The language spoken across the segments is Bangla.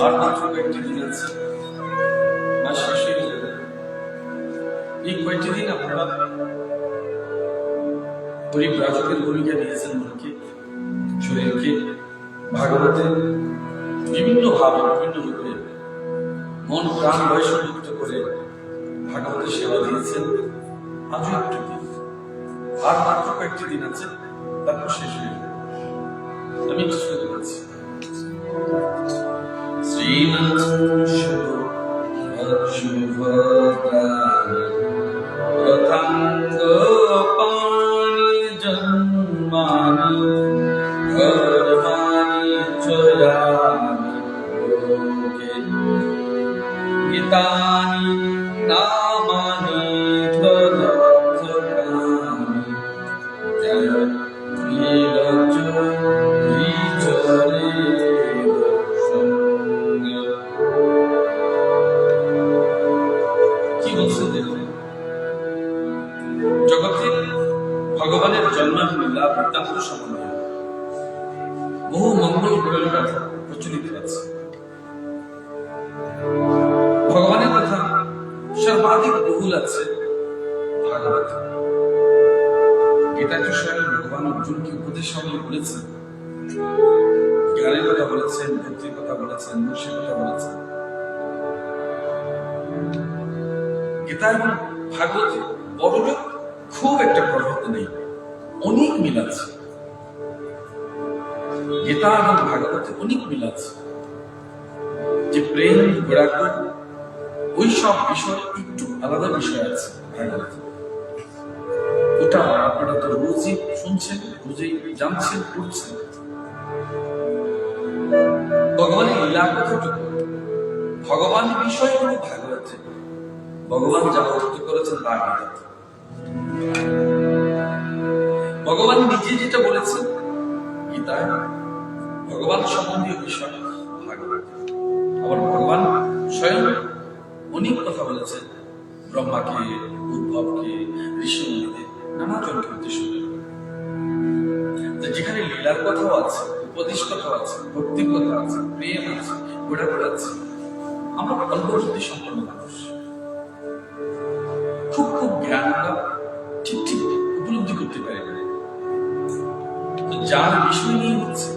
আর মাত্র কয়েকটি দিন আছে, মাস শেষ হয়ে যাবে। এই কয়েকটি দিন আপনারা পরিব্রাজকের ভূমিকা নিয়েছেন মনকে, শরীরকে ভাগবতে বিভিন্ন ভাবে বিভিন্ন রূপে মন প্রাণ বয়সযুক্ত করে ভাগবতের সেবা দিয়েছেন। আজও একটু দিন, আর মাত্র কয়েকটি দিন আছে, তারপর শেষ হয়ে যাবে। আমি একটু শুরু করছি। গীতানি নামানি জগতে ভগবানের জন্মলীলা বৃত্তান্ত সম্বন্ধে বহু মঙ্গল কথা প্রচলিত আছে। ভগবানের কথা সর্বাধিক বহুল আছে ভাগবত। গীতা তো স্বয়ং ভগবান অর্জুনকে উপদেশ সঙ্গে বলেছেন, জ্ঞানের কথা বলেছেন, ভক্তির কথা বলেছেন, মুক্তির কথা বলেছেন। গীতা এবং ভাগবত বড় খুব একটা প্রভেদ নেই, অনেক মিল আছে। গীতা এবং ভাগবতে অনেক মিল আছে। যে প্রেম বৈরাগ্য ওই সব বিষয় একটু আলাদা বিষয় আছে ভাগবতে। ওটা আপনারা তো রোজই শুনছেন, রোজই জানছেন, পড়ছেন। ভগবানের লীলা কথাটুকু, ভগবানের বিষয়গুলো ভাগবতে, ভগবান যা বর্ণিত করেছেন তা গীতাতে। ভগবান নিজে যেটা বলেছেন গীতায়, ভগবান সম্বন্ধীয় বিষয় ভাগবত। আবার ভগবান স্বয়ং অনেক কথা বলেছেন, ব্রহ্মাকে, উদ্ভবকে, ঋষি মুনিদের, নানা জনকে উদ্দেশ্য করে। যেখানে লীলার কথাও আছে, উপদেশ কথাও আছে, ভক্তির কথা আছে, প্রেম আছে, গোড়া আছে। আমরা অল্প বুদ্ধি সম্পন্ন মানুষ, খুব খুব জ্ঞান ঠিক ঠিক উপলব্ধি করতে পারি না। যার বিষয় নিয়ে হচ্ছে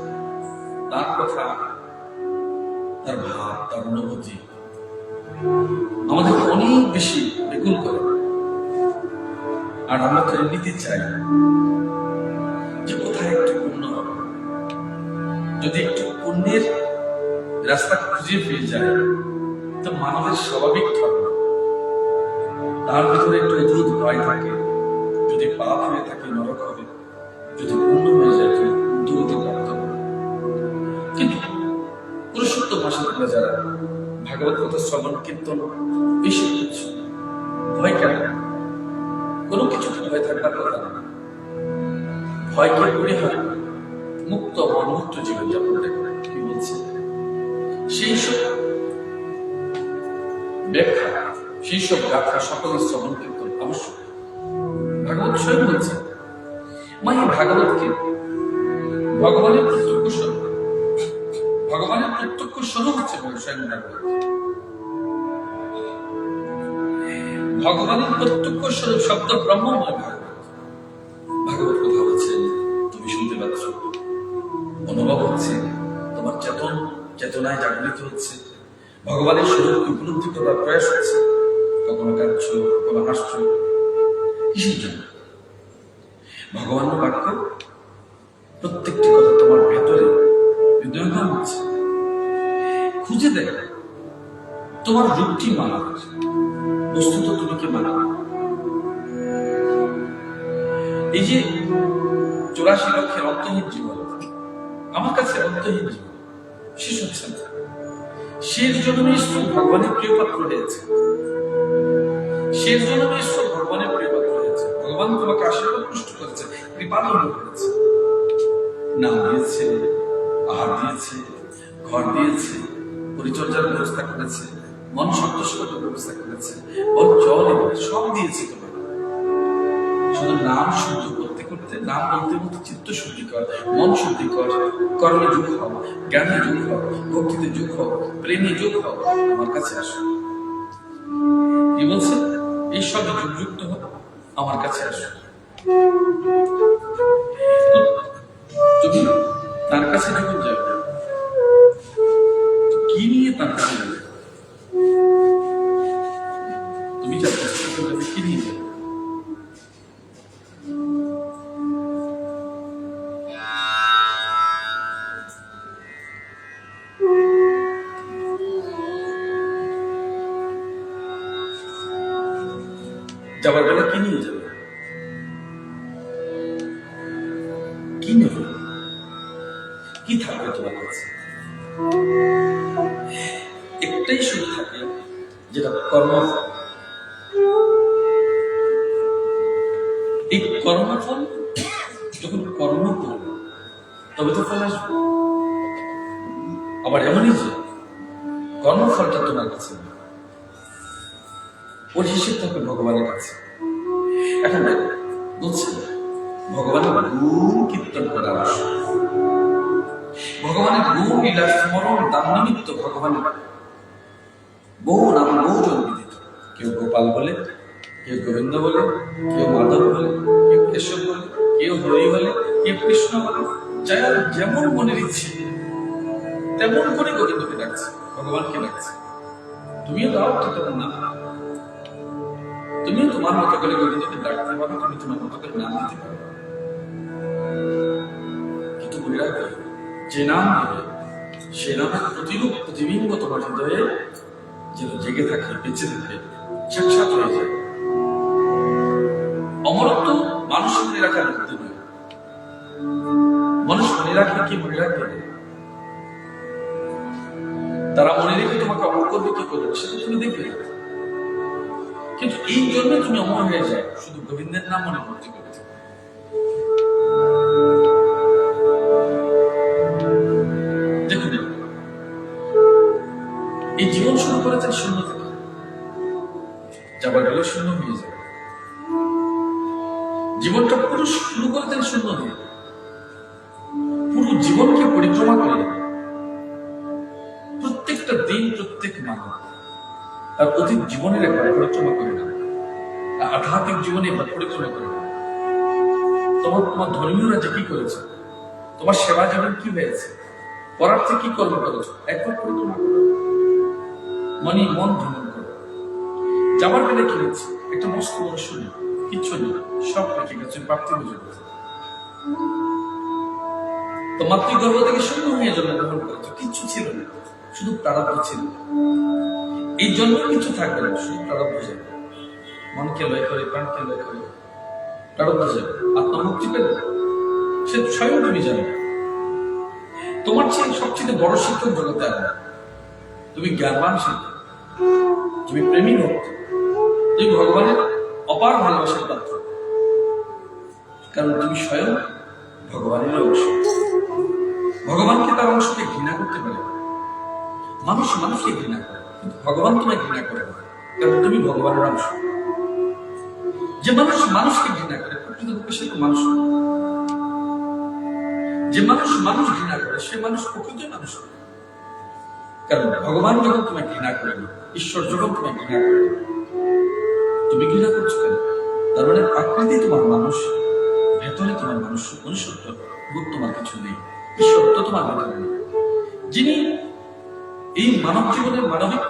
তার কথা, তার ভাব, তার অনুভূতি আমাদের অনেক বেশি বেকুল করে। আর আমরা তো এমনিতে চাই যে কোথায় একটু পুণ্য হবে। যদি একটু পুণ্যের রাস্তা খুঁজে পেয়ে যায় তো মানবের স্বাভাবিক ধর্ম, তার ভিতরে একটু অদ্ভুত ভয় থাকে। যদি পাপ হয়ে থাকে নরক হবে, যদি পুণ্য হয়ে যায় তো দুর্নীতি প্রাপ্ত হবে। কিন্তু পুরুষোত্তম ভাষা যারা ভাগবত কথা শ্রবণ কীর্তন এইসব কিছু ভয় কেন? কোনো কিছু ভয় থাকবার কথা না। ভয়কে করে হয় মুক্ত মন, মুক্ত জীবনযাপন করে। কি বলছে? সেই সব ব্যাখ্যা, সেই সব গাথা সকলের শ্রবণ কীর্তন আবশ্যক। ভাগবত স্বয়ং বলছে, মা এই ভাগবতকে ভগবানের প্রত্যক্ষ স্বরূপ, ভগবানের প্রত্যক্ষ স্বরূপ হচ্ছে স্বয়ং ভাগবত। ভগবানের প্রত্যক্ষ স্বরূপ শব্দ ব্রহ্মময় ভাগবত। ভাগবত কথা বলছেন, তুমি শুনতে পাচ্ছ, অনুভব হচ্ছে, তোমার চেতনায় জাগৃত হচ্ছে, ভগবানের স্বরূপ উপলব্ধি করার প্রয়াস হচ্ছে। কখনো কাঁদছ, কখনো হাসছ, কিসের জন্য? ভগবানের বাক্য প্রত্যেকটি কথা তোমার ভেতরে হৃদয়ঙ্গম হচ্ছে। খুঁজে দেখ, তোমার রূপটি মানা, বস্তুত তুমি কে মানা? এই যে 84 লক্ষের অন্তহীন জীবন, আমার কাছে অন্তহীন জীবন শেষ হচ্ছে না। শেষ জন্মে ঈশ্বর ভগবানের প্রিয় পাত্র হয়েছে, শেষ জন্মে ঈশ্বর ভগবানের প্রিয় পাত্র হয়েছে। ভগবান তোমাকে আশীর্বাদ পুষ্ট করেছে, কৃপালম্ব করেছে, নাম দিয়েছে, আহার দিয়েছে, ঘর দিয়েছে, পরিচর্যার ব্যবস্থা করেছে, মন সন্তোষের ব্যবস্থা করেছে, জল সব দিয়েছে তোমার। শুধু নাম শুদ্ধ করতে করতে, নাম বলতে বলতে চিত্ত শুদ্ধি কর, মন শুদ্ধি কর, কর্মে যোগ হও, জ্ঞানে যোগ হও, ভক্তিতে যোগ হও, প্রেমে যোগ হও, আমার কাছে আসো। কি বলছে? এই সব যুক্ত হও, আমার কাছে আসো। তুমি তার কাছে যখন যাবে, কি নিয়ে তার কাছে যাবে? তুমি যার কাছে যাবে কি নিয়ে যাবে? যাবার বেলা কি নিয়ে যাবে? কি নেবে? কি থাকবে তোমার কাছে? একটাই শুধু থাকে, যেটা কর্মফল। এই কর্মফল যখন কর্ম করবে তবে তো ফল আসবে। আবার এমনই যে কর্মফলটা তোমার কাছে, ওর হিসেব থাকবে ভগবানের কাছে। এখন বলছে ভগবানের গুণ কীর্তন করা আবশ্যক। ভগবানের গুণ লীলা স্মরণ দান নিমিত্ত ভগবানের বহু নাম বহুজন বিদিত। কেউ গোপাল বলে, কেউ গোবিন্দ বলে, কেউ মাধব বলে, কেউ কেশব বলে, কেউ হরি বলে, কেউ কৃষ্ণ বলে। যার যেমন মনের ইচ্ছে তেমন করে গোবিন্দকে ডাকছে, ভগবানকে ডাকছে। তুমিও দাও তো তোমার নাম, তুমিও তোমার মতো করে গোবিন্দকে ডাকতে পারো, তুমি তোমার মতো করে নাম দিতে পারো। কিন্তু মনে রাখবে, যে নাম দেবে সে নামের প্রতিরূপ প্রতিবিম্ব তোমার হৃদয়ে যেন জেগে থাকে, বেঁচে থাকে, সাক্ষাৎ হয়ে যায়। অমরত্ব মানুষ মনে রাখার মধ্যে নয়। মানুষ মনে রাখবে কি মনে রাখবে, তারা মনে রেখে তোমাকে অমর করবে কি করবে সেটা তুমি দেখবে। কিন্তু এই জন্য তুমি অমর হয়ে যায় শুধু গোবিন্দের নাম মনে ভর্তি করতে। দেখুন, এই জীবন শুরু করেছেন শূন্য থেকে, যাবার গেলে শূন্য হয়ে যায়। জীবনটা পুরো শুরু করেছেন শূন্য দিয়ে, পুরো জীবনকে পরিক্রমা করে প্রত্যেকটা দিন, প্রত্যেক মানব তার অতীত জীবনের একবার পরিক্রমা করে না, আধ্যাত্মিক জীবনে একবার পরিক্রমা করে না। তোমার ধর্মীয়রা যে কি করেছে, তোমার সেবা জীবন কি হয়েছে, পরার্থে কি কর্ম করেছো, একবার পরিক্রমা করো, মন ভ্রমণ করো। যাবার বেলা কি হচ্ছে, একটা মস্ত বড় শূন্য, কিচ্ছু নেই, সব রেখে গেছে প্রাপ্তি বুঝে গেছে। তো মাতৃগর্ভ থেকে শূন্য হয়ে জন্মগ্রহণ করেছো, কিচ্ছু ছিল না, শুধু প্রারব্ধ ছিল। এই জন্ম কিছু থাকবে না, শুধু প্রারব্ধ যাবে। মনকে লয় করে, প্রাণকে লয় করে প্রারব্ধ যাবে। আত্মমুক্তি পেলে সে স্বয়ং তুমি জানো। তোমার চেয়ে সবচেয়ে বড় শিক্ষক জগতে আর না। তুমি জ্ঞানবান শিক্ষক, তুমি প্রেমী ভক্ত, তুমি ভগবানের অপার ভালোবাসার পাত্র, কারণ তুমি স্বয়ং ভগবানের অংশ। ভগবানকে তার অংশকে ঘৃণা করতে পারে, মানুষ মানুষকে ঘৃণা করে, কিন্তু ভগবান তোমায় ঘৃণা করে না, কারণ তুমি ভগবানের অংশ। যে মানুষ মানুষকে ঘৃণা করে প্রকৃতপক্ষে সে তো মানুষ নয়। যে মানুষ মানুষ ঘৃণা করে সে মানুষ প্রকৃত মানুষ নয়। কারণ ভগবান যখন তোমায় ঘৃণা করে না, ঈশ্বর যখন তোমায় ঘৃণা করে না, তুমি ঘৃণা করছো কেন? তার মানে আকৃতি তোমার মানুষ, ভেতরে তোমার মানুষ, মনুষ্যত্ব বোধ তোমার কিছু নেই, ঈশ্বরত্ব তোমার ভেতরে নেই। যিনি এই মানব জীবনের মানবিক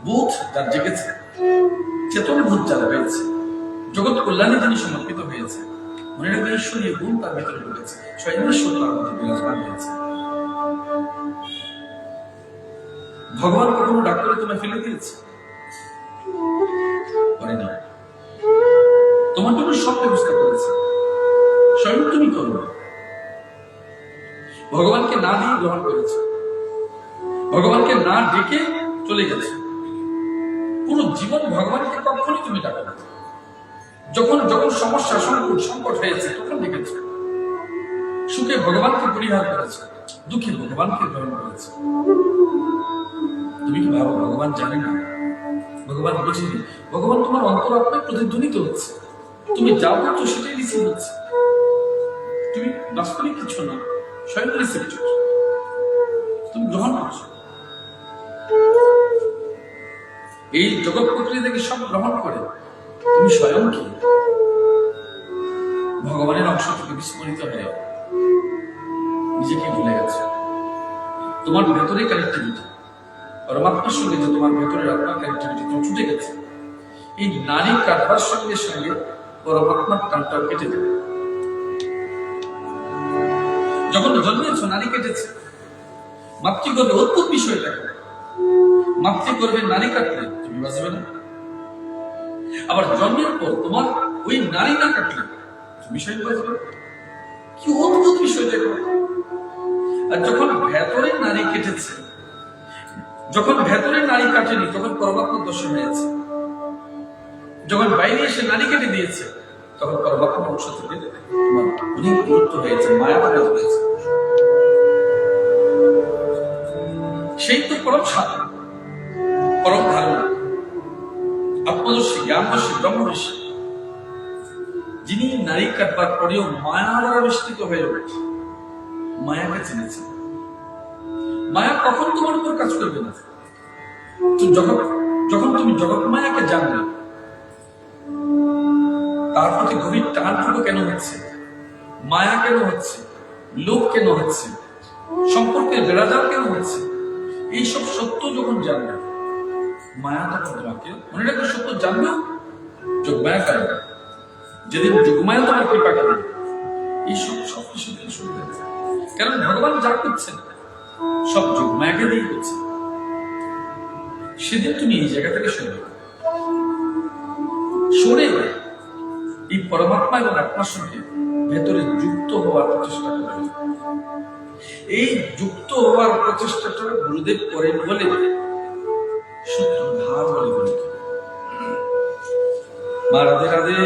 বোধ যার জেগেছে, চেতন বোধ যার হয়েছে, জগৎ কল্যাণে যিনি সমর্পিত হয়েছে, মনে রাখবে ঈশ্বরীয় গুণ তার ভেতরে ঢুকেছে, স্বয়ং ঈশ্বর তার মধ্যে বিরাজমান হয়েছে। ভগবান কখনো ডাক করে তোমায় ফেলে দিয়েছে? করে না। তোমার জন্য সব ব্যবস্থা করেছে, স্বয়ং তুমি করো। ভগবানকে না দিয়ে গ্রহণ করেছে, ভগবানকে না ডেকে চলে গেছে। পুরো জীবন ভগবানকে কখনই তুমি ডাকো না। যখন যখন সমস্যা সংকট হয়েছে তখন ডেকেছে। সুখে ভগবানকে পরিহার করেছে, দুঃখে ভগবানকে গ্রহণ করেছে। তুমি কি ভাবো ভগবান জানে না? ভগবান বুঝেনি? ভগবান তোমার অন্তরাত্মায় প্রতিধ্বনিত হচ্ছে, তুমি যা বলছো সেটাই রিসিভ হচ্ছে। তুমি বাস্তবিক কিছু না, স্বয়ং রিসিপ্ট তুমি গ্রহণ করছো। এই জগৎ প্রকৃতি থেকে সব গ্রহণ করে তুমি স্বয়ং কি ভগবানের অংশ থেকে বিস্মরিত হয়ে নিজেকে ভুলে গেছে। তোমার ভেতরে কানেক্টিভিটি পরমাত্মার সঙ্গে, যে তোমার ভেতরের আত্মার কানেক্টিভিটি তো ছুটে গেছে। এই নারী কাটবার সঙ্গে সঙ্গে পরমাত্মার টানটাও কেটে যাবে। যখন জন্মেছ নারী কেটেছে, মাতৃগর্ভে অদ্ভুত বিষয় দেখো, মাতৃগর্ভে নারী কাটলে তুমি বাঁচবে না। আবার জন্মের পর তোমার ওই নারী না কাটলে তুমি স্বয়ং বাঁচবে। কি অদ্ভুত বিষয় দেখো। আর যখন ভেতরে নারী কেটেছে, যখন ভেতরে নারী কাটেনি, তখন পরমাত্মার দর্শন হয়েছে। যখন বাইরে এসে নারী কেটে দিয়েছে, তখন পরমাত্মার অংশ থেকে তোমার অনেক দূরত্ব হয়েছে, মায়াভাবে হয়েছে। সেই তো পরম সাধন, পরম ধারণা, আত্মদর্শী, জ্ঞানদর্শী, ব্রহ্মদর্শী, যিনি নারী কাটবার পরেও মায়ার আবিষ্কৃত হয়ে উঠেছে, মায়াকে চিনেছে। মায়া কখন তোমার উপর কাজ করবে না? যখন তুমি জগৎ মায়াকে জানবে, তার প্রতি গভীর টানটুকু কেন হচ্ছে, মায়া কেন হচ্ছে, লোভ কেন হচ্ছে, সম্পর্কের বেড়াজাল কেন হচ্ছে, এইসব সত্য যখন জানবে, মায়া তখন তোমাকে, মনে রাখবে সত্য জানবেও যোগমায়া কারণে, যেদিন যোগমায়া তোমার কৃপা করবে, এইসব সব কিছু শুরু হয়ে যাবে। কারণ ভগবান যা করছেন সব যোগমায়াকে দিয়ে করছে। সেদিন তুমি এই জায়গা থেকে সরে এই পরমাত্মা এবং আত্মার সঙ্গে ভেতরে যুক্ত হওয়ার প্রচেষ্টা করবে। এই যুক্ত হওয়ার প্রচেষ্টাটা গুরুদেব করেন বলে সূত্রধার বলে বলি। মা রাধে রাধে।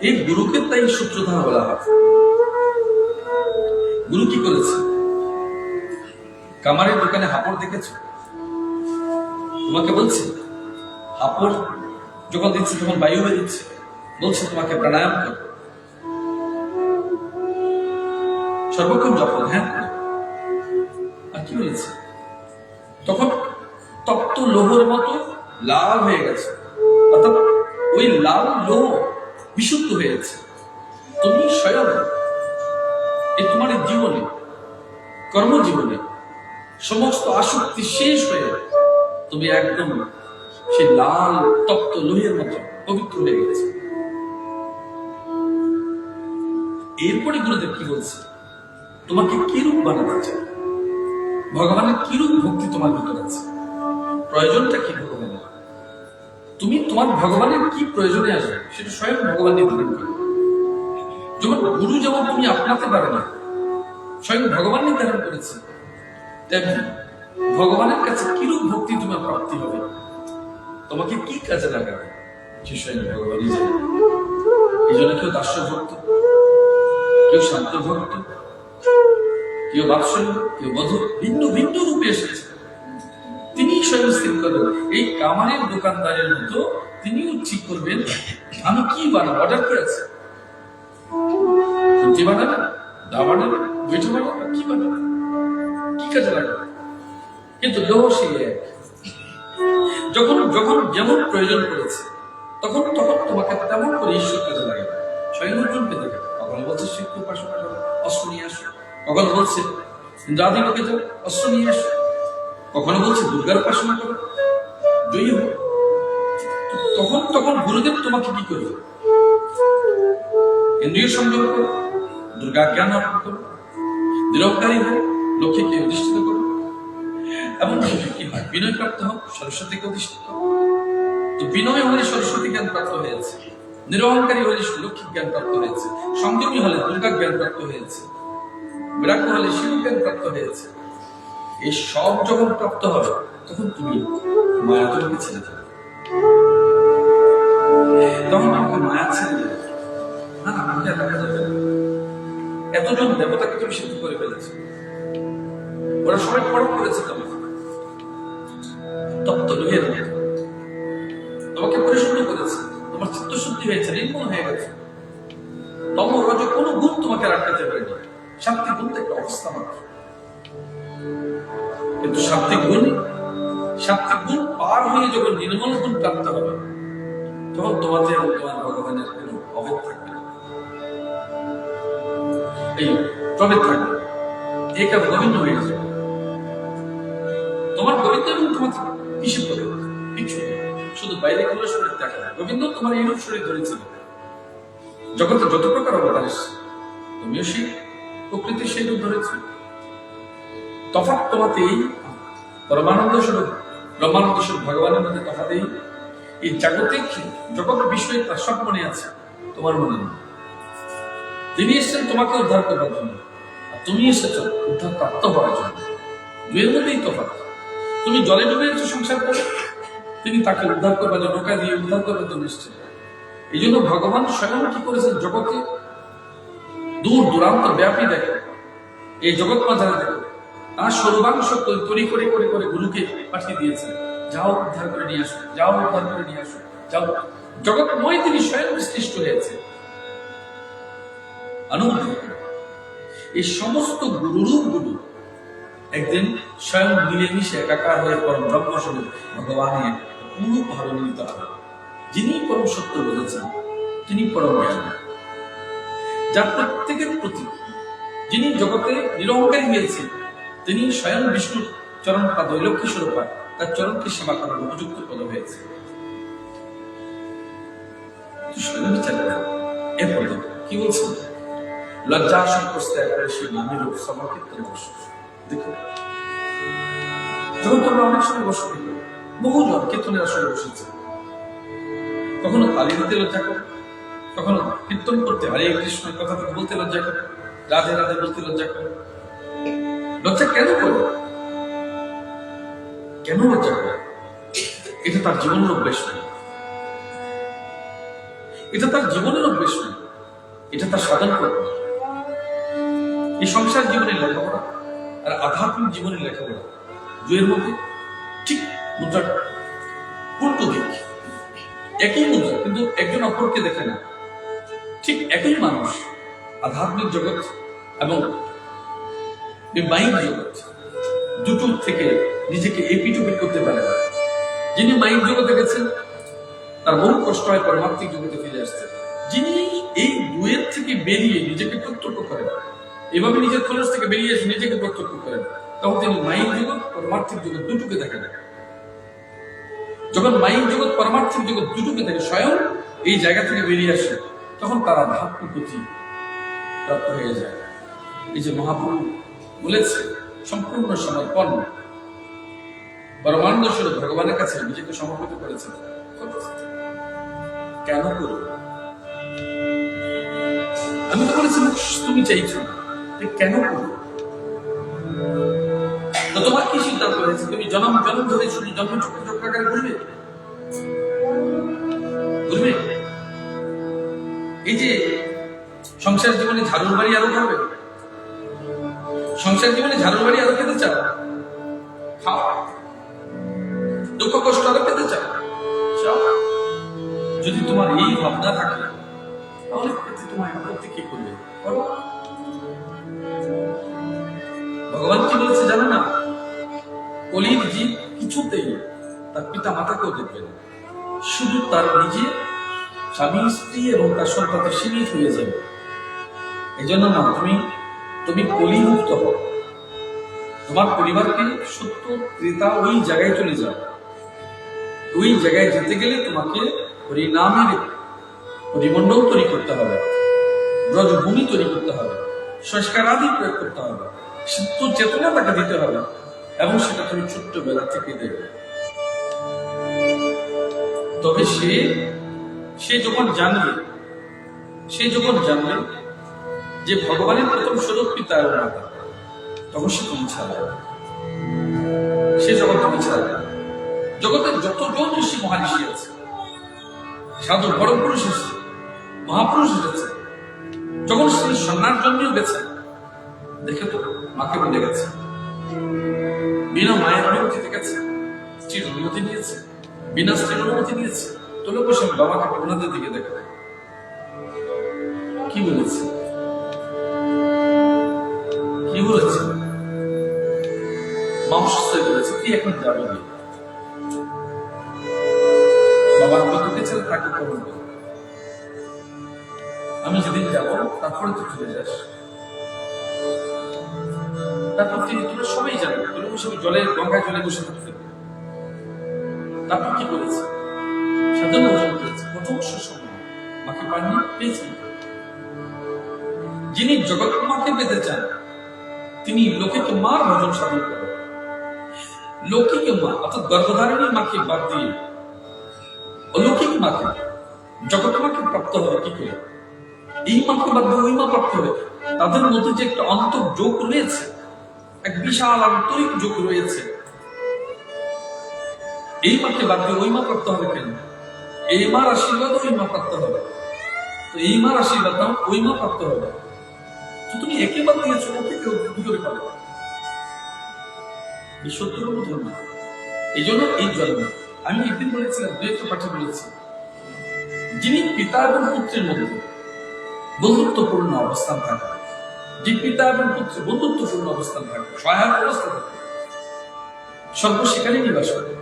এই গুরুকে তাই সূত্রধার বলা হয়। গুরু কি করেছে? কামারের দোকানে হাপড় দেখেছো? তোমাকে বলছে হাপড় যখন দিচ্ছে তখন বায়ু হয়ে দিচ্ছে, বলছে তোমাকে প্রাণায়াম করো, সর্বক্ষণ জপ ধ্যান করো। আর কি হয়েছে? তখন তপ্ত লোহর মতো লাল হয়ে গেছে, অর্থাৎ ওই লাল লোহ বিশুদ্ধ হয়ে গেছে। তুমি স্বয়ং এই তোমার জীবনে, কর্মজীবনে সমস্ত আসক্তি শেষ হয়ে তুমি একদম সেই লাল তপ্ত লোহের মতো পবিত্র হয়ে গেছে। এরপরে গুরুদেব কি বলছে? তোমাকে কিরূপ বানাতে চায়, ভগবানের কিরূপ ভক্তি তোমার ভিতরে আছে, প্রয়োজনটা কি ভগবানের, তুমি তোমার ভগবানের কি প্রয়োজনে আসবে সেটা স্বয়ং ভগবান নির্ধারণ করে। যেমন গুরু যেমন তুমি আপনাতে পারে না, স্বয়ং ভগবান নির্ধারণ করেছে, তেমনি ভগবানের কাছে কিরূপ ভক্তি তোমার প্রাপ্তি হবে, তোমাকে কি কাজে লাগাবে সে স্বয়ং ভগবানই জানে। এই জন্য কেউ দাস্য ভক্ত, কেউ শান্ত ভক্ত, কেউ বাৎসল্য, কেউ বধূ, ভিন্ন ভিন্ন রূপে এসেছে। তিনি স্বয়ং স্থির করবেন। এই কামারের দোকানদারের মতো তিনিও ঠিক করবেন আমি কি বানাবো, অর্ডার কি আছে, রুটি বানাবেন, দা বানাবেন, বইটা বানাবেন, কি বানাবেন, কি কাজে লাগবে। কিন্তু দেহ সেই এক। যখন যখন যেমন প্রয়োজন পড়েছে তখন তখন তোমাকে তেমন করে ঈশ্বর কাজে লাগে। স্বয়ং অর্জুনকে দেখে কখনো বলছে শিল্প উপাসনা করো, অস্ত্র নিয়ে আসো, কখনো বলছে ইন্দ্রাদিকে যাও, অস্ত্র নিয়ে আসো, কখনো বলছে দুর্গার উপাসনা করো, জয়ী হোক। তখন তখন গুরুদেব তোমাকে কি করবে? ইন্দ্রিয় সংযম করো, দুর্গা জ্ঞান অর্পণ করো, নিরঙ্কারী হোক, লক্ষ্মীকে অধিষ্ঠিত করো, এবং কি হয় বিনয় প্রাপ্ত হোক, সরস্বতীকে অধিষ্ঠিত হোক। তো বিনয় হলে সরস্বতী জ্ঞান প্রাপ্ত হয়েছে, নিরহংকারী হলে লক্ষ্মী জ্ঞান প্রাপ্ত হয়েছে, সংযমী হলে দুর্গা জ্ঞান প্রাপ্ত হয়েছে, বিরাগ্য হলে শিব জ্ঞান প্রাপ্ত হয়েছে। এই সব যখন প্রাপ্ত হবে তখন তুমি মায়া তোমাকে ছেড়ে দেবে। তখন আমাকে মায়া ছেড়ে দেবে, না না আমাকে দেখা যাবে না। এতজন দেবতাকে তুমি সিদ্ধ করে ফেলেছে, ওরা সবাই পরক করেছে তোমাকে, তপ্ত লোহের মতো তোমাকে পরিশুদ্ধ করেছে, তোমার চিত্তশুদ্ধি হয়েছে, নির্মল হয়ে গেছে। তম রজ কোনো গুণ তোমাকে রাখতে পারেনি, সাত্বিক গুণ একটা অবস্থা মাত্র। কিন্তু সাত্বিক গুণ পার হয়ে যখন নির্মল গুণ প্রাপ্ত হবে তখন তোমাদের তোমার ভগবানের কোনো অভেদ থাকবে না, এই প্রভেদ থাকবে, একা গোবিন্দ হয়ে যাবে। তোমার গোবিন্দ এবং তোমার কিসে করে কিছু শুধু বাইরে কোনো শরীর দেখা যায়। গোবিন্দ তোমার এইরূপ শরীর ধরেছিল, জগতে যত প্রকার অবতার এসেছে তুমিও সেই প্রকৃতির সেই রূপ ধরেছিল। তফাৎ তোমাতেই পরমানন্দ স্বরূপ ব্রহ্মানন্দ স্বরূপ ভগবানের মধ্যে তফাতেই এই জাগতিক জগৎ বিষয়ে তার সব মনে আছে, তোমার মনে নেই। তিনি এসেছেন তোমাকে উদ্ধার করবার জন্য, আর তুমি এসেছ উদ্ধার প্রাপ্ত হওয়ার জন্য। দুয়ের মধ্যেই তফাৎ। তুমি জলে ডুবে এসেছো সংসার করে, তিনি তাকে উদ্ধার করবার জন্য, নৌকা দিয়ে উদ্ধার করবার জন্য এসেছেন। এই জন্য ভগবান স্বয়ং কি করেছেন, জগতে দূর দূরান্ত ব্যাপী দেখে, এই জগৎ মাঝারে দেখো, তার সর্বাংশ তৈরি করে করে করে গুরুকে পাঠিয়ে দিয়েছেন, যাও উদ্ধার করে নিয়ে আসো, যাও উদ্ধার করে নিয়ে আসো, যাও। জগৎময় তিনি স্বয়ং সৃষ্ট হয়েছে। এই সমস্ত গুরুরূপগুলো একদিন স্বয়ং মিলেমিশে একাকার হয়ে পরম ব্রহ্মস্বরূপ ভগবানের পুরোভাবে মিলিত হবে। যিনি পরম সত্য বলেছেন তিনি পরম জ্ঞান, যার প্রত্যেকের প্রতি যিনি জগতে নিরহংকারী হয়েছেন, তিনি স্বয়ং বিষ্ণুর চরণ পাদ লক্ষ্মী স্বরূপ, তার চরণকে সেবা করার উপযুক্ত পদ হয়েছে। স্বয়ং বিচার করেন এরপর কি বলছেন, লজ্জা সংকোচ ত্যাগ করে সেই নামের সমর্পিত বসে। দেখো যখন তোমরা অনেক সময় বসে বহুজন কীর্তনের আসলে বসেছে, কখনো তালি দিতে লজ্জা করো, কখনো কীর্তন করতে হরে কৃষ্ণ কথা বলতে লজ্জা করো, রাধে রাধে বলতে লজ্জা করো। লজ্জা কেন করো? কেন লজ্জা করো? এটা তার জীবনের অভ্যেস নয়, এটা তার জীবনের অভ্যেস নয়, এটা তার সাধন করবে। এই সংসার জীবনের লেখাপড়া আর আধ্যাত্মিক জীবনের লেখাপড়া দুয়ের মধ্যে ঠিক মুদ্রা উল্টো দিক। একই মুদ্রা কিন্তু একজন অপরকে দেখে না। ঠিক একই মানুষ আধ্যাত্মিক জগৎ এবং মাইন্ড জগৎ দুটো থেকে নিজেকে এপিটুপিট করতে পারে না। যিনি মাইন্ড জগতে গেছেন তার বহু কষ্ট হয় পারমার্থিক জগতে ফিরে আসছে। যিনি এই দুয়ের থেকে বেরিয়ে নিজেকে প্রত্যক্ষ করেন, এভাবে নিজের খোলস থেকে বেরিয়ে এসে নিজেকে প্রত্যক্ষ করেন, তখন তিনি মাইন্ড জগৎ পারমার্থিক জগৎ দুটোকে দেখেন। যখন মাইন্ড জগৎ পারমার্থিক জগৎ দুটোকে দেখে স্বয়ং এই জায়গা থেকে বেরিয়ে আসে, তখন তার আধ্যাত্মিক গতি প্রাপ্ত হয়ে যায়। এই যে মহাপ্রভু বলেছে সম্পূর্ণ সমর্পণ, পরমানন্দ স্বরূপ ভগবানের কাছে নিজেকে সমর্পিত করেছেন। কেন করো? আমি তো বলেছি তুমি চাইছো না, কেন করো? তো তোমার কি সিদ্ধান্ত হয়েছে? তুমি জন্ম জন্ম ধরে শুধু জন্ম চক্রাকারে ঘুরবে? ঘুরবে? এই যে সংসার জীবনে ঝাড়ুর বাড়ি আরো করবে, সংসার জীবনে ঝাড়ু বাড়ি আরো পেতে চাও, খাও। দুঃখ কষ্ট আরো পেতে চাও, চাও। যদি তোমার এই ভাবনা থাকে তাহলে তোমার করতে কি করবে, করো। ভগবান কি বলেছে জানো না? কলির জীব কিছুতেই তার পিতা মাতাকেও দেখবে না, শুধু তার নিজে স্বামী স্ত্রী এবং তার সন্তানকে সীমিত হয়ে যাবে। এই জন্য না, তুমি কলিমুক্ত হও। তোমার পরিবারকে সত্য ত্রেতা ওই জায়গায় চলে যাও। ওই জায়গায় যেতে গেলে তোমাকে হরিনামের পরিমণ্ডল তৈরি করতে হবে, ব্রজভূমি তৈরি করতে হবে, সংস্কার আদি প্রয়োগ করতে হবে, সিদ্ধ চেতনা তাকে দিতে হবে, এবং সেটা তুমি ছোট্টবেলা থেকে দেবে। তবে সে যখন জানবে যে ভগবানের প্রথম স্বরূপ পিতা এবং মাতা, তখন সে তুমি ছাড়বে। সে যখন তুমি ছাড়বে, জগতের যতজন ঋষি মহারিষি আছে, সাধু বড় পুরুষ এসেছে, মহাপুরুষ এসেছে, যখন সে সন্ন্যার জন্যও গেছে, দেখে তো মাকে বলে গেছে, বিনা মায়ের অনুমতিতে গেছে, স্ত্রীর অনুমতি নিয়েছে, বিনা স্ত্রীর অনুমতি নিয়েছে। তোলে বসে বাবাকে ওনাদের দিকে দেখে কি বলেছে, মা অসুস্থ হয়ে পড়েছে, কি এখন যাবে? বাবার মতকে ছেলে তাকে করুন, আমি যেদিন যাবো তারপরে তুই চলে যাস। তারপর তোরা সবাই যাবে, তোরা বসে জলে, গঙ্গায় জলে বসে থাকতে। তারপর কি করেছে? সাধন অর্জন করেছে, প্রথম সুষম মাকে পাননি, পেয়েছেন। যিনি জগৎ মাকে পেতে চান, তিনি লৌকিক মার ভজন সাধন করেন। লৌকিক মা অর্থাৎ গর্ভধারিণী মাকে বাদ দিয়ে অলৌকিক মাকে, জগৎ মাকে প্রাপ্ত হবে কি করে? এই মাকে বাদ দিয়ে ওই মা প্রাপ্ত হবে। তাদের মধ্যে যে একটা অন্তর্যোগ রয়েছে, এক বিশাল আন্তরিক যোগ রয়েছে। এই মাকে বাদ দিয়ে ওই মা প্রাপ্ত হবে কেন? এই মার আশীর্বাদ ওই মা প্রাপ্ত হবে, তো এই মার আশীর্বাদ না ওই মা প্রাপ্ত হবে। তো তুমি একে বাদ দিয়েছো, ওকে কেউ কি করে পাবে? এই সত্যর বোধ না। এই জন্য এই জন্ম আমি একদিন বলেছিলাম, দু একটা পাঠে বলেছি, যিনি পিতা এবং পুত্রের মধ্যে বন্ধুত্বপূর্ণ অবস্থান থাকে, যে পিতা এবং পুত্র বন্ধুত্বপূর্ণ অবস্থান থাকে, সহায়ক অবস্থা থাকে, সর্ব সেখানে নিবাস করে।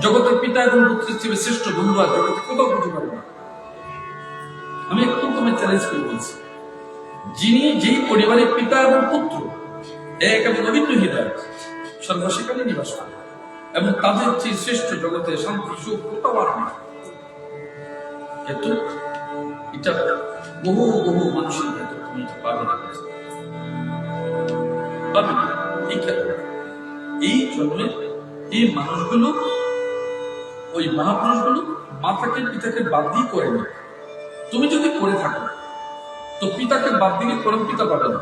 জগতের পিতা এবং পুত্রের চেয়ে শ্রেষ্ঠ বন্ধু আর জগতে কোথাও খুঁজে পাবে না। আমি একদম তোমায় চ্যালেঞ্জ করে বলছি, যেই পরিবারের পিতা এবং পুত্র এক এবং অভিন্ন হৃদয়, সর্ব সেখানে নিবাস করে, এবং তাদের চেয়ে শ্রেষ্ঠ জগতে শান্তি সুখ কোথাও আর নেই। কিন্তু এটা বহু বহু মানুষের ভেতর তুমি পাবে না, পাবে না। এই জন্মে এই মানুষগুলো, ওই মহাপুরুষগুলো মাতাকে পিতাকে বাদ দিয়ে করেনি। তুমি যদি করে থাকো তো পিতাকে বাদ দিয়ে পরম পিতা পাবে না,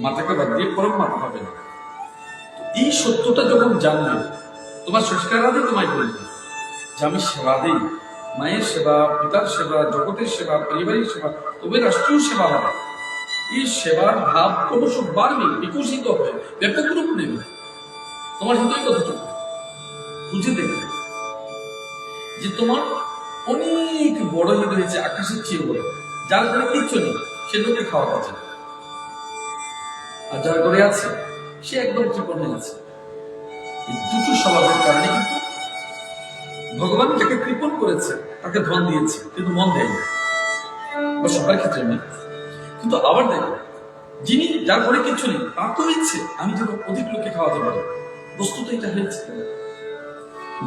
মাতাকে বাদ দিয়ে পরম মাতা পাবে না। এই সত্যটা যখন জানবে, তোমার সংস্কার আদি তোমায় বলবে যে আমি সেবা দিই, মায়ের সেবা, পিতার সেবা, জগতের সেবা, পারিবারিক সেবা, তবে রাষ্ট্রীয় সেবা হবে। এই সেবার ভাব ক্রমশ বাড়বে, বিকশিত হবে, ব্যাপক রূপ নেবে। তোমার হৃদয় কতটুকু বুঝে দেখবে যে তোমার অনেক বড় হৃদয় হয়েছে, আকাশের চেয়ে বড়। যার ঘরে কিচ্ছু নেই সে লোকে খাওয়া আছে, আর যার ঘরে আছে সে একদম ত্রিপর্ণে আছে। এই দুটো স্বভাবের কারণে কিন্তু ভগবান যাকে কৃপণ করেছে তাকে ধন দিয়েছে, কিন্তু মন দেয়নি, বা সবার ক্ষেত্রে নেই। কিন্তু আবার দেখো, যিনি যার ঘরে কিচ্ছু নেই তার তো ইচ্ছে আমি যেন অধিক লোকে খাওয়াতে পারি। বস্তুত এটা হয়েছে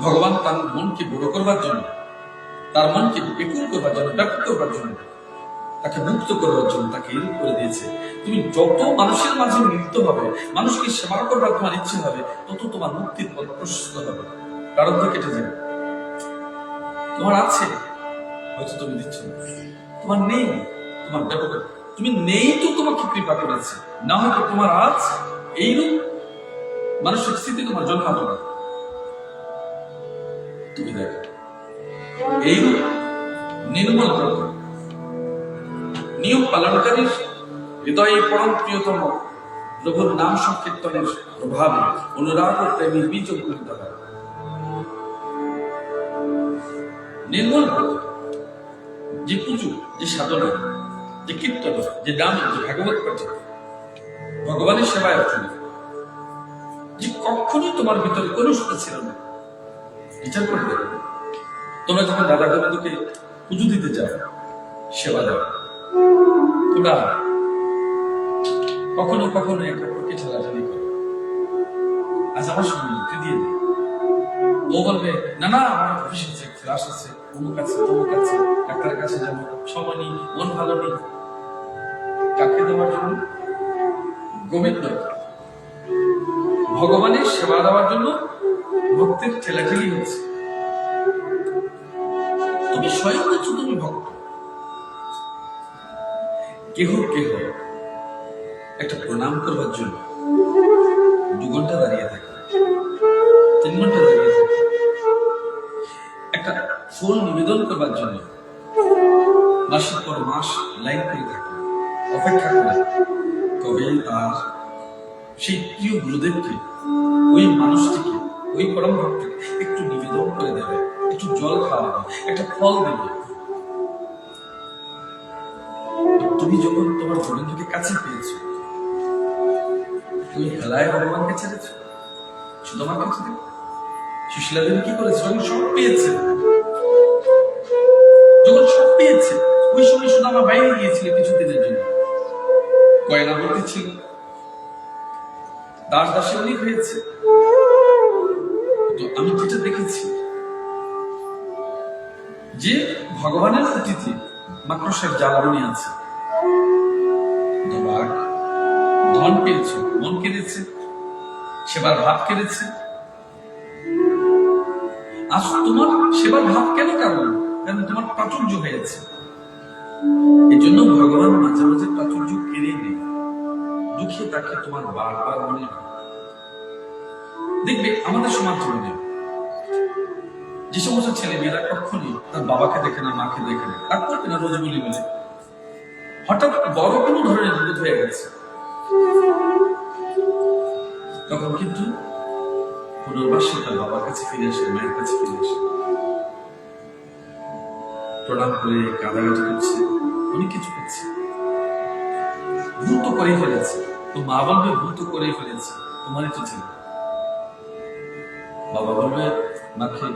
ভগবান তার মনকে বড় করবার জন্য, তার মনকে বিপুল করবার জন্য, ব্যাপক করবার জন্য, তাকে মুক্ত করবার জন্য তাকে এরূপ করে দিয়েছে। তুমি যত মানুষের মাঝে মিলিত হবে, মানুষকে সেবা করবার তোমার ইচ্ছে হবে, তত তোমার মুক্তির পথ প্রশস্ত হবে, কারণ তো কেটে যাবে। তোমার আছে হয়তো তুমি দিচ্ছ না, তোমার নেই তোমার ব্যাপক, তুমি নেই তো তোমাকে কৃপা করেছে, না হয়তো তোমার আজ এইরূপ মানসিক স্থিতি তোমার জন্মাতো না। তুমি দেখো এইরূপ নির্মল নিয়ম পালনকারীর হৃদয়ে পরম প্রিয়তম প্রভুর নাম সংকীর্তনের প্রভাবে অনুরাগ ও প্রেমের বীজ অঙ্কুরিত হয়। নির্মল যে পুজো, যে সাধনা, যে কীর্তন, যে দাম, যে ভাগবত পাঠে, ভগবানের সেবায় অর্চনা, যে কখনোই তোমার ভিতরে কোনো সুতা ছিল না। বিচার করবে তোমরা যখন দাদা গোবিন্দকে পুজো দিতে যাও, সেবা দাও, তোমরা কখনো কখনো একটা পক্ষে ঠেলাঠালি করো, আজ আমার সঙ্গে মুক্তি দিয়ে দেয়। ও বলবে না না আমার অফিস আছে, ক্লাস আছে, অমুক আছে, তমুক আছে, ডাক্তারের কাছে যাবো, সময় নেই, মন ভালো নেই। কাকে দেওয়ার জন্য? গোবিন্দ ভগবানের সেবা দেওয়ার জন্য ভক্তের ঠেলাঠেলি হচ্ছে। তুমি স্বয়ং বলছো তুমি ভক্ত। কেহ কেহ একটা প্রণাম করবার জন্য 2 ঘন্টা দাঁড়িয়ে থাকে, 3 ঘন্টা দাঁড়িয়ে থাকে। একটা ফুল নিবেদন করবার জন্য মাসের পর মাস লাইন করে থাকে, অপেক্ষা করে কবে তার সেই প্রিয় গুরুদেবকে, ওই মানুষটিকে, ওই পরম ভক্তকে একটু নিবেদন করে দেবে, একটু জল খাওয়াবে, একটা ফল দেবে। তুমি যখন তোমার গোবিন্দকে কাছে পেয়েছো, তুমি হেলায় ভগবানকে ছেড়েছো, শুধু আমার কাছে দেখো। সুশীলা দেবী কি করেছে? যখন সব পেয়েছে, যখন সব পেয়েছে, ওই সময় শুধু আমার বাইরে গিয়েছিল কিছুদিনের জন্য, গয়না ভর্তি ছিল, দাস দাসী অনেক হয়েছে। তো আমি যেটা দেখেছি যে ভগবানের অতিথি মাকড়সার জ্বালানি আছে, ধন পেয়েছে, মন কেড়েছে, সেবার ভাব কেড়েছে। আজ তোমার সেবার ভাব কেন? কারণ তোমার প্রাচুর্য হয়েছে। এই জন্য ভগবান মাঝে মাঝে প্রাচুর্য কেড়ে নেই, দুঃখে তাকে তোমার বারবার মনে হয়। দেখবে আমাদের সমাজ জীবনে যে সমস্ত ছেলে মেয়েরা কখনই তার বাবাকে দেখে না, মাকে দেখে না, তারপর কিনা রোজ বলি বলে হঠাৎ বড় কোনো ধরনের বিপদ হয়ে গেছে, তখন কিন্তু পুনর্বার সে তার বাবার কাছে ফিরে আসে, মায়ের কাছে ফিরে আসে, প্রণাম করে কাঁদাকাটি করছে, অনেক কিছু করছে। ভুল তো করেই ফেলেছে, তো মা বলবে ভুল তো করেই ফেলেছে, তোমারই তো ছিল। বাবা বলবে মাকে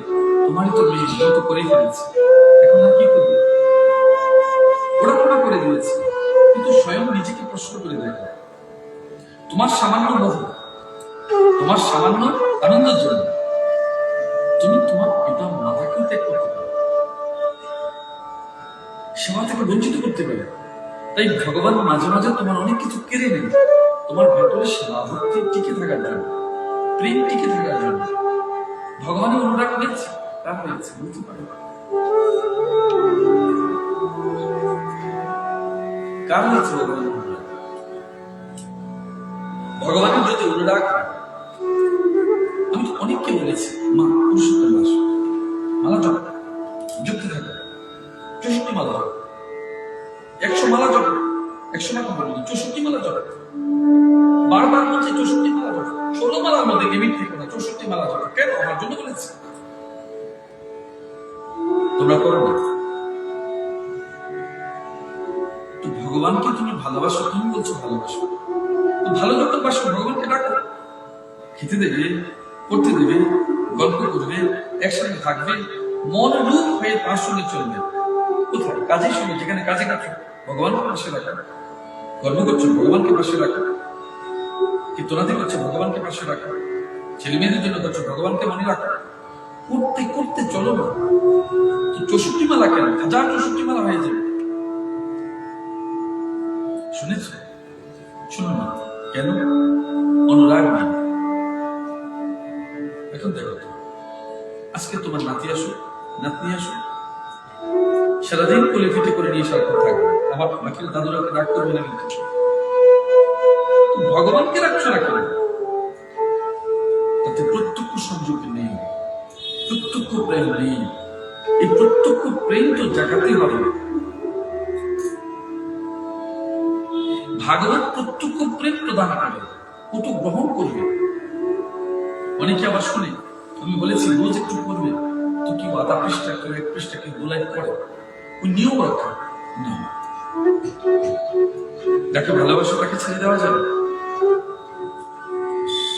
তোমারই তো মেয়ে, ভুল তো করেই ফেলেছে, এখন আর কি করবে? ওরা করে দিয়েছে, কিন্তু স্বয়ং নিজেকে প্রশ্ন করে দেখো, তোমার সামান্য মোহ, তোমার সামান্য আনন্দের জন্য তুমি তোমার পিতা মাতাকেও ত্যাগ করতে পারো, সেবা থেকে বঞ্চিত করতে পারো। তাই ভগবান মাঝে মাঝে তোমার অনেক কিছু কেড়ে নেবে, তোমার ভেতরে সেবা ভক্তি টিকে থাকার জন্য, প্রেম টিকে থাকার জন্য। ভগবানের অনুরাগ হয়েছে, তা হয়েছে, বুঝতে পারো কার হয়েছে ভগবানের অনুরাগ? ভগবানের যদি অনুরাগ, আমি তো অনেককে বলেছি মা পুরুষোত্তম দাস মালা জপ, যুক্তি থাকবে 64 মালা জপ, 100 মালা জপ, 100 মালা বলিনি, 64 মালা জপ, বারবার বলছে 64 মালা জপ, 16 মালার মধ্যে লিমিট থেকে না, 64 মালা জপ। কেন? আমার জন্য বলেছি, তোমরা করো না। তো ভগবানকে তুমি ভালোবাসো, তুমি বলছো ভালোবাসো, তো ভালো যখন বাসো ভগবানকে ডাকো, খেতে দেবে, করতে দেবে, গল্প করবে, একসাথে থাকবে, মন রূপ হয়ে তার সঙ্গে চলবে। কোথায়? কাজের সঙ্গে, যেখানে কাজে কাছো ভগবানকে পাশে রাখো, কর্ম করছো ভগবানকে পাশে রাখো, কীর্তনাদি করছো ভগবানকে পাশে রাখো, ছেলে মেয়েদের জন্য করছো ভগবানকে মনে রাখো। করতে করতে চলো না, 64 মালা কেন? 1064 মালা হয়ে যাবে। শুনেছ? শুনো না কেন? অনুরাগ নেই। এখন দেখো, আজকে তোমার নাতি আসো, নাতনি আসো, সারাদিন কোলে পিঠে করে নিয়ে সারাক্ষণ থাকবে, আমার বাকি দাদুরা রাগ করবে না, কিন্তু ভগবানকে রাখছো না কেন? তাতে প্রত্যক্ষ সংযোগ নেই, প্রত্যক্ষ প্রেম নেই। এই প্রত্যক্ষ প্রেম তো জাগাতে হবে। ভাগবত প্রত্যক্ষ প্রেম প্রদান করে, কত গ্রহণ করবে। অনেকে আবার শুনে, আমি বলেছি রোজ একটু করবে, তো কি আধা পৃষ্ঠা কেউ এক পৃষ্ঠা কেউ গোলাই করে, ওই নিয়ম রক্ষা না। যাকে ভালোবাসা তাকে ছেড়ে দেওয়া যাবে?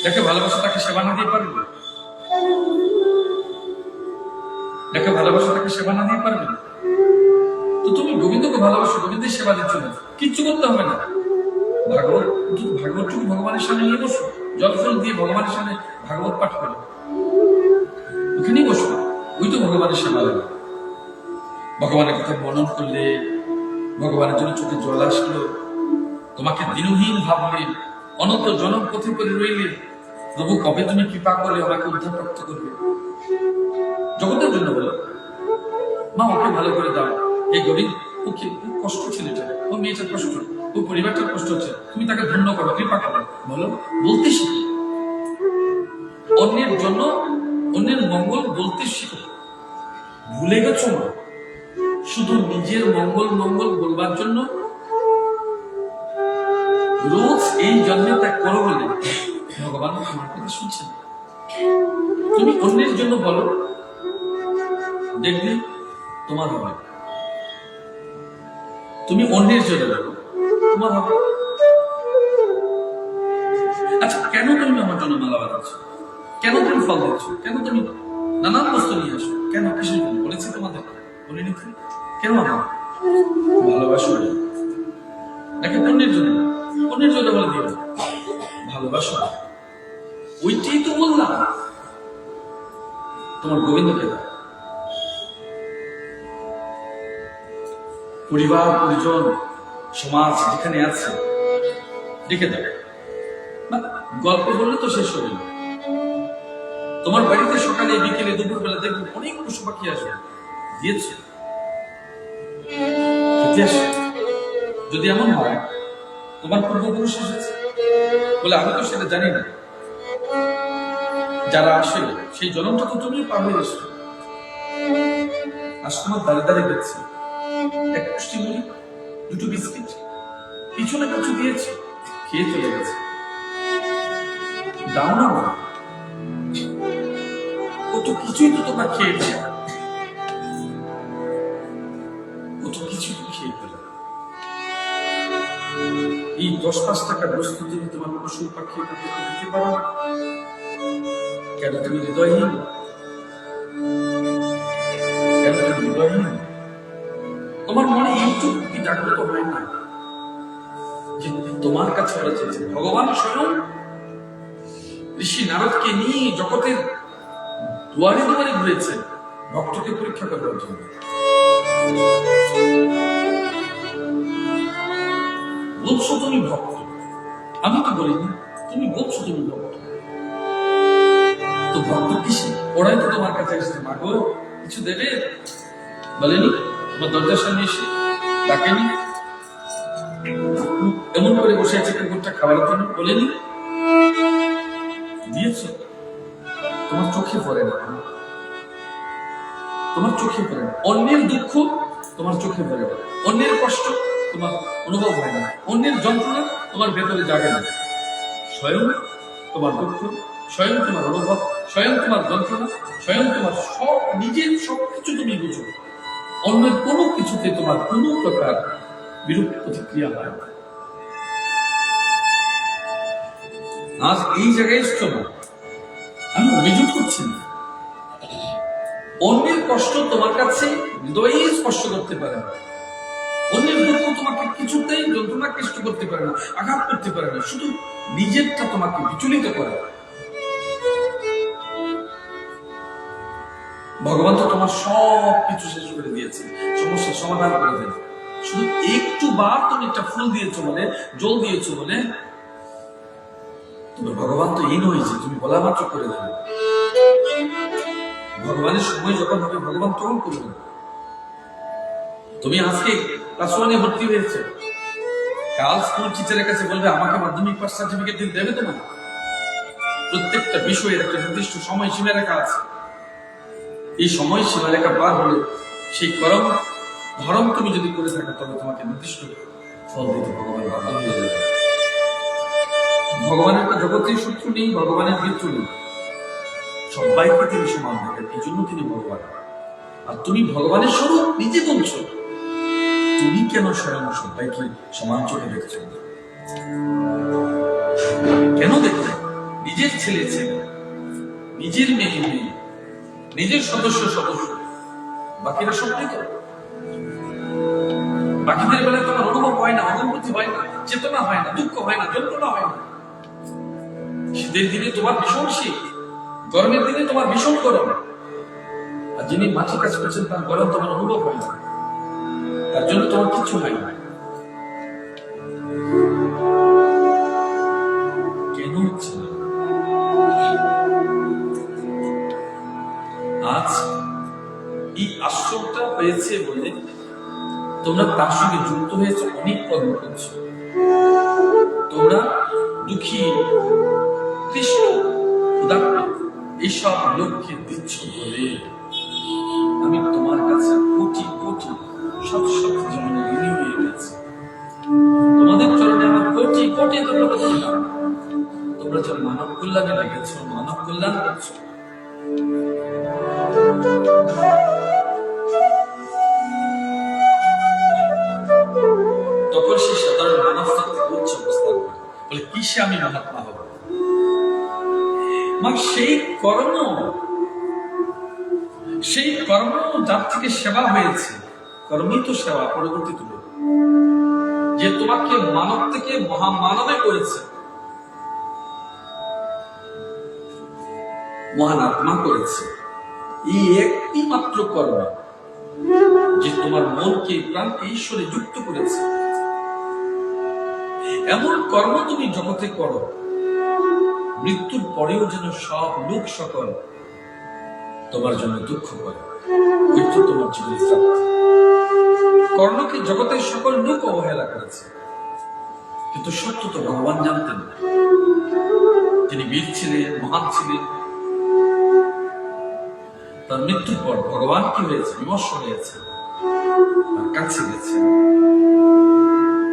যাকে ভালোবাসা তাকে সেবা না দিয়ে পারবে? যাকে ভালোবাসা তাকে সেবা না দিয়ে পারবে? তো তুমি গোবিন্দকে ভালোবাসো, গোবিন্দের সেবা দিচ্ছ না, কিচ্ছু করতে হবে না। ভাগবতটুকু ভগবানের সামনে নিয়ে বসো, জল ফল দিয়ে ভগবানের সামনে ভাগবত পাঠ করো, ওখানেই বসো, ওই তো ভগবানের সেবা লাগে। ভগবানের কথা মনন করলে, ভগবানের জন্য চোখে জল আসলো, তোমাকে দিনহীন ভাবলে, অনন্ত জনম পথে করে রইলে, প্রভু কবে তুমি কৃপা করলে আমাকে উদ্ধার প্রাপ্ত করবে? জগতের জন্য বলো, মা ওকে ভালো করে দাও, এই গরিব ওকে, কষ্ট ছেলেটা, ও মেয়েটার কষ্ট, ও পরিবারটার কষ্ট হচ্ছে, তুমি তাকে ধন্য করো, কৃপা করো, বলো, বলতে শিখো। অন্যের জন্য, অন্যের মঙ্গল বলতে শিখো। ভুলে গেছো না, শুধু নিজের মঙ্গল মঙ্গল বলবার জন্য রোজ এই জন্মে ত্যাগ করো বলে ভগবান আমার কথা শুনছেন। তুমি অন্যের জন্য বলো, দেখবে তোমার হবে। তুমি অন্যের জন্য বলো, তোমার হবে। আচ্ছা, কেন তুমি আমার জন্য মালা বানাচ্ছ? কেন তুমি ফল দিচ্ছ? কেন তুমি নানান বস্তু নিয়ে আসো? কেন? কিসের জন্য বলেছি তোমাদের? বলিনি? কেন আমার ভালোবাসো? নাকি অন্যের জন্য? অন্যের জন্য বলে দিও ভালোবাসো, ওইটাই তো বললাম। তোমার গোবিন্দকে দাও, পরিবার পরিজন সমাজ যেখানে আছে রেখে দাও। গল্প বললে তো শেষ হবে না। তোমার বাড়িতে সকালে বিকেলে দুপুর বেলা দেখবে অনেক পশু পাখি আসবে, দিয়েছে। যদি এমন হয় তোমার পূর্বপুরুষ এসেছে বলে, আমি তো সেটা জানি না, যারা আসে সেই জন্মটা তো তুমিও পাবে এসে। আজ তোমার দাঁড়িয়ে দাঁড়িয়ে দেখছি, এক পুষ্টি মুড়ি, দুটো বিস্কিট, পিছনে কিছু দিয়েছে, খেয়ে চলে গেছে। দাও না, কত কিছুই তো তোমরা খেয়েছে, কত কিছু খেয়ে ফেলে। এই 10-5 টাকার বস্তু যদি তোমার পশু পাখি দিতে পারো, কেন তুমি হৃদয়হীন? কেন তুমি হৃদয়হীন? তোমার মনে এইটুকু কি জাগ্রত হয় না যে তোমার কাছে ওরা চেয়েছে? ভগবান স্বয়ং ঋষি নারদকে নিয়ে জগতের দুয়ারে দুয়ারে ঘুরেছে ভক্তকে পরীক্ষা করবার জন্য। বলছো তুমি ভক্ত, আমি তো বলিনি, তুমি বলছো তুমি ভক্ত। তো ভক্ত কিসে? ওরাই তো তোমার কাছে এসেছে, মাগো কিছু দেবে বলেনি? তোমার দরজার সামনে এসে ডাকেনি? এমন করে বসে আছে কুকুরটা খাবারের জন্য, বলেনি? দিয়েছ? তোমার চোখে পড়ে না, তোমার চোখে পড়ে না। অন্যের দুঃখ তোমার চোখে পড়ে না, অন্যের কষ্ট তোমার অনুভব হয় না, অন্যের যন্ত্রণা তোমার ভেতরে জাগে না। স্বয়ং তোমার দুঃখ, স্বয়ং তোমার অনুভব, স্বয়ং তোমার যন্ত্রণা, স্বয়ং তোমার সব নিজের সবকিছু তুমি বুঝো। অন্যের কোনো কিছুতে তোমার কোনো প্রকার বিরূপ প্রতিক্রিয়া হয় না। আজ এই জায়গায় এসছো না, আমি অভিযোগ করছি না। অন্যের কষ্ট তোমার কাছে হৃদয়ে স্পর্শ করতে পারে না, অন্যের দুঃখ তোমাকে কিছুতেই যন্ত্রণা কষ্ট করতে পারে না, আঘাত করতে পারে না, শুধু নিজেরটা তোমাকে বিচলিত করে। ভগবান তো তোমার সব কিছু শেষ করে দিয়েছে, সমস্যার সমাধান করে দিয়েছে। শুধু একটু বার তুমি একটা ফুল দিয়েছো বলে, জল দিয়েছো বলে, তবে ভগবান তো এই নয় যে তুমি বলা মাত্র করে দেবে। ভগবানের সময় যখন হবে ভগবান তখন করবেন। তুমি আজকে ক্লাস 1-এ ভর্তি হয়েছে, কাল স্কুল টিচারের কাছে বলবে আমাকে মাধ্যমিক পাস সার্টিফিকেট দিতে দেবে তোমার। প্রত্যেকটা বিষয়ের একটা নির্দিষ্ট সময় সীমা রেখা আছে। এই সময় সীমা রেখা পার হলে সেই ধর্ম তুমি যদি করে থাকো, তবে তোমাকে নির্দিষ্ট ফল দিতে ভগবান বাধ্য হয়ে যাবে। ভগবানের একটা জগতের শত্রু নেই, ভগবানের মিত্র নেই, সবাইকে তিনি সমান দেখেন, এই জন্য তিনি ভগবান। আর তুমি ভগবানের স্বরূপ নিজে বলছো, তুমি কেন স্বয়ং সবাইকে সমান চোখে দেখছো? কেন দেখবে? নিজের ছেলে ছেলে, নিজের মেয়ে মেয়ে, নিজের সদস্য সদস্য, বাকিরা সব মৃত। বাকিদের বেলায় তোমার অনুভব হয় না, অনুভূতি হয় না, চেতনা হয় না, দুঃখ হয় না, যন্ত্রণা হয় না। শীতের দিনে তোমার ভীষণ শীত, গরমের দিনে তোমার ভীষণ গরম, আর যিনি মাঠে কাজ করছেন তার গরম তোমার অনুভব হয় না, তার জন্য তোমার কিছু হয় না। কেন হচ্ছে না? আজ এই আশ্রমটা হয়েছে বলে তোমরা তার সঙ্গে যুক্ত হয়েছে, অনেক কর্ম করছো। তোমরা দুঃখী, কৃষ্ণ, ক্ষুধার্ত এইসব লোককে দিচ্ছ বলে আমি তোমার কাছে কোটি কোটি শত শত জীবনে ঋণী হয়ে গেছি। তোমাদের চরণে আমার কোটি কোটি ধন্যবাদ। তোমরা যে মানব কল্যাণে লেগেছ, মানব কল্যাণ করছো। তখন সে সাধারণ মানব থেকে উচ্চ অবস্থান করে বলে, কিসে আমি মহাত্মা হব? সেই কর্ম যার থেকে সেবা হয়েছে, কর্মই তো সেবা, পরবর্তী তুলো যে তোমাকে মানব থেকে মহামানবে করেছে, মহান আত্মা করেছে। এই একটি মাত্র কর্ম যে তোমার মনকে, প্রাণকে ঈশ্বরে যুক্ত করেছে, এমন কর্ম তুমি জগতে করো, মৃত্যুর পরেও যেন সব লোক সকল তোমার জন্য দুঃখ করে। মৃত্যু তোমার জীবনের প্রাপ্তি। কর্ণকে জগতের সকল লোক অবহেলা করেছে, কিন্তু সত্য তো ভগবান জানতেন। তিনি বীর ছিলেন, মহান ছিলেন। তার মৃত্যুর পর ভগবান কি হয়েছে? বিমর্ষ হয়েছে, তার কাছে গেছে।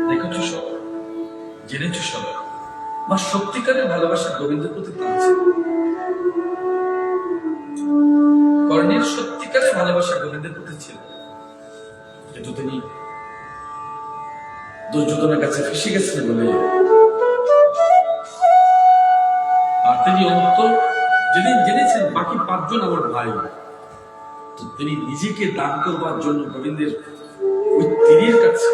দেখেছ সব, জেনেছ সব। বা সত্যিকারের ভালোবাসা গোবিন্দের প্রতি টানছে। কর্ণের সত্যিকারের ভালোবাসা গোবিন্দের প্রতি ছিল, কিন্তু তিনি দুর্যোধনের কাছে ফেসে গেছেন বলে, আর তিনি অন্তর যেদিন জেনেছেন বাকি 5 জন আমার ভাই, তো তিনি নিজেকে দান করবার জন্য গোবিন্দের ওই তীরের কাছে,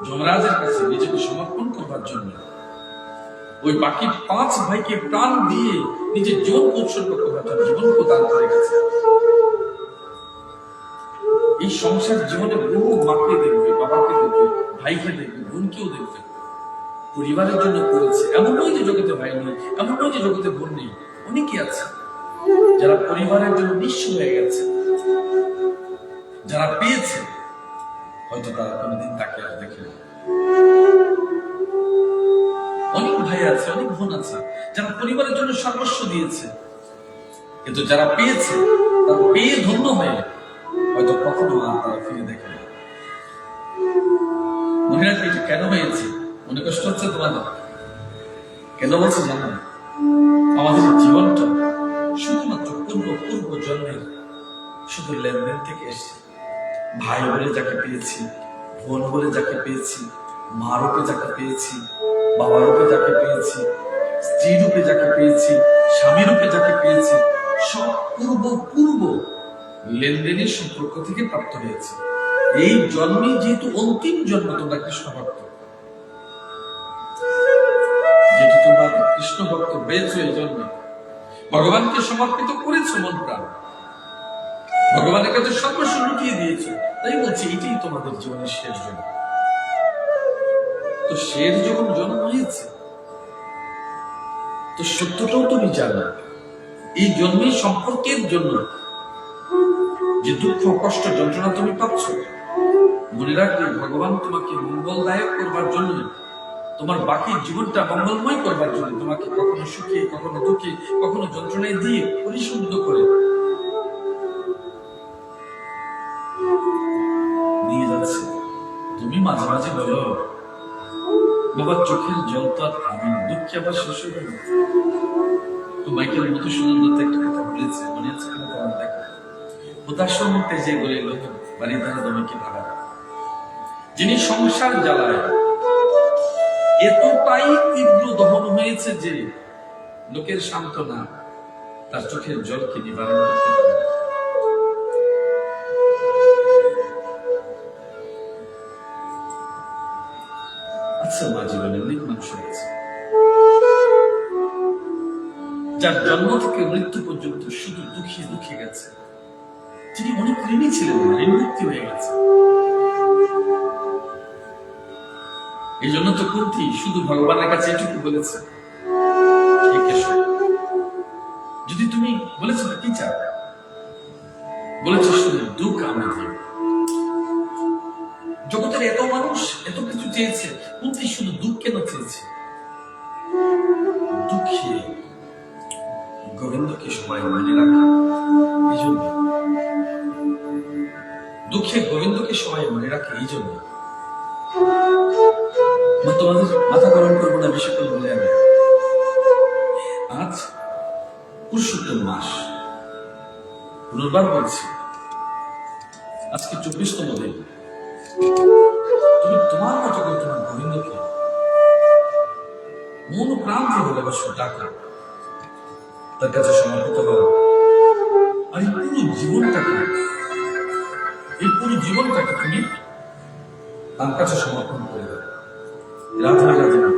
যমরাজের কাছে নিজেকে সমর্পণ করবার জন্য ওই বাকি 5 ভাইকে প্রাণ দিয়ে নিজের জীবন উৎসর্গ করবার জন্য জীবনকে দান করে গেছে। এই সংসার জীবনে বহু মাকে দেখবে, বাবাকে দেখবে, ভাইকে দেখবে, বোনকেও দেখবে, পরিবারের জন্য করেছে। এমন নয় যে জগতে ভাই নেই, এমন নয় যে জগতে বোন নেই, অনেকে আছে যারা পরিবারের জন্য নিঃস্ব হয়ে গেছে, যারা পেয়েছে হয়তো তারা কোনোদিন তাকে আর দেখে। অনেক ভাই আছে, অনেক বোন আছে যারা পরিবারের জন্য সর্বস্ব দিয়েছে, কিন্তু যারা পেয়েছে তারা পেয়ে ধন্য হয়ে হয়তো কখনো আর তারা ফিরে দেখে না। মনে রাখবে এটা কেন হয়েছে? মনে কষ্ট হচ্ছে তোমাদের? কেন বলছে জানো? আমাদের জীবনটা শুধুমাত্র পূর্ব জন্মের শুধু লেনদেন থেকে এসছে। ভাই বলে যাকে পেয়েছি, বোন বলে যাকে পেয়েছি, মা রূপে যাকে পেয়েছি, বাবা রূপে যাকে পেয়েছি, স্ত্রী রূপে যাকে পেয়েছি, স্বামী রূপে যাকে পেয়েছি, সব পূর্ব লেনদেনের সম্পর্ক থেকে প্রাপ্ত হয়েছে। এই জন্মে যেহেতু অন্তিম জন্ম, তোমরা কৃষ্ণ ভক্ত, যেহেতু তোমরা কৃষ্ণ ভক্ত হয়েছ, এই জন্মে ভগবানকে সমর্পিত করেছো মন প্রাণ, ভগবানের কাছে সর্বস্ব লুটিয়ে দিয়েছো। তাই বলছি এটাই তোমাদের জীবনের শেষ জন্ম। তো শেষ যখন জন্ম হয়েছে, তো সত্যটাও তুমি জানো। এই জন্মের সম্পর্কের জন্য যে দুঃখ, কষ্ট, যন্ত্রণা তুমি পাচ্ছ, মনে রাখবে ভগবান তোমাকে মঙ্গলদায়ক করবার জন্য, তোমার বাকি জীবনটা মঙ্গলময় করবার জন্য তোমাকে কখনো সুখে, কখনো দুঃখে, কখনো যন্ত্রণায় দিয়ে পরিশুদ্ধ করে নিয়ে যাচ্ছে। তুমি মাঝে মাঝে বলো, বাবা চোখের জল তো আর থামি, দুঃখে আবার শেষ হয়ে গেল। তো মাইকেল মধুসূদন দত্ত একটা কথা বলেছে, মনে আছে কিনা তোমার দেখা, হতাশার মধ্যে যে বলে লোক বাড়ি ধারে তোমাকে ভাড়া, যিনি সংসার জ্বালায় এতটাই তীব্র দহন হয়েছে যে লোকের সান্ত্বনা তার চোখের জলকে নিবারণ করতে পারে। আচ্ছা মা, জীবনে অনেক মানুষ আছে যার জন্ম থেকে মৃত্যু পর্যন্ত শুধু দুঃখে দুঃখে গেছে, যিনি অনেক ঋণী ছিলেন না, ঋণ মুক্তি হয়ে গেছে। এই জন্য তো কুন্তী শুধু ভগবানের কাছে এটুকু বলেছে, যদি তুমি বলেছো কি চাও, বলেছো শুধু দুঃখ আমি দিই। জগতের এত মানুষ এত কিছু চেয়েছে, কুন্তী শুধু দুঃখ কেন চেয়েছে? দুঃখে গোবিন্দকে সবাই মনে রাখে, এই জন্য দুঃখে গোবিন্দকে সবাই মনে রাখে, এই জন্য। তোমাদের মাথা গরম করবো না, বেশি করে বলে আমি, আজ পুরুষোত্তম মাস, পুনর্বার বলছি, আজকে 24তম দিন। তুমি তোমার মতো করে তোমার গোবিন্দকে মন প্রাণ দিয়ে ভালোবাসো, ডাকা, তার কাছে সমর্পিত হও, আর এই পুরো জীবনটাকে তুমি তার কাছে সমর্পণ করে দাও। রাধা রাধা।